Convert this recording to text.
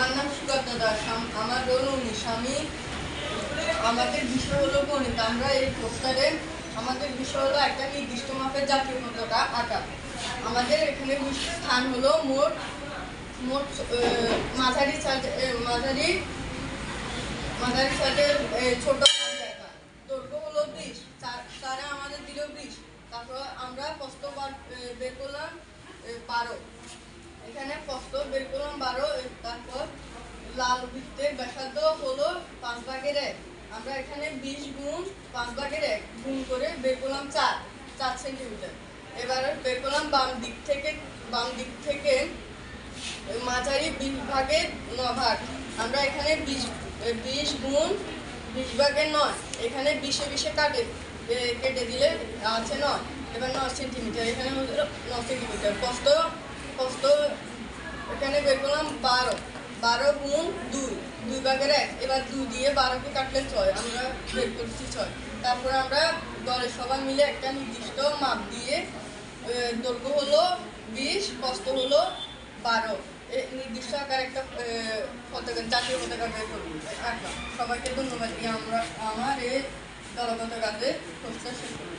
আমার নাম সুগত দাস, আমার রোল 19। আমাদের বিষয় হলো গণিত। আমরা এই পোস্টারে আমাদের বিষয় হলো একটা নির্দিষ্ট মাপের জাতীয় পতাকা আঁকা। আমাদের এখানে স্থান হলো মোট মোট মাঝারি সাইজের ছোট আঁকা। দৈর্ঘ্য হলো 20, তারা আমাদের দিল 20। তারপর আমরা প্রস্থ বের করলাম 12। এখানে প্রস্থ বের করলাম 12। তারপর লাল বৃত্তের ব্যাসার্ধ হলো 5/1। আমরা এখানে 20 গুণ 5/1 গুণ করে বের করলাম 4 সেন্টিমিটার। এবার বের করলাম বাম দিক থেকে মাঝারি 20 ভাগের 9 ভাগ। আমরা এখানে 20 গুণ 20/9, এখানে 20 কেটে দিলে আছে 9। এবার 9 সেন্টিমিটার, এখানে হলো 9 সেন্টিমিটার। প্রস্থ এখানে বের করলাম 12 গুণ 2/1। এবার 2 দিয়ে 12কে কাটলে 6, আমরা বের করছি 6। তারপরে আমরা দলের সবাই মিলে একটা নির্দিষ্ট মাপ দিয়ে দৈর্ঘ্য হলো 20, প্রস্থ হলো 12, নির্দিষ্ট আকার একটা জাতীয় পতাকা বের করবো। সবাইকে ধন্যবাদ দিয়ে আমরা আমার এই দলগত কাজে প্রস্তাব শেষ করি।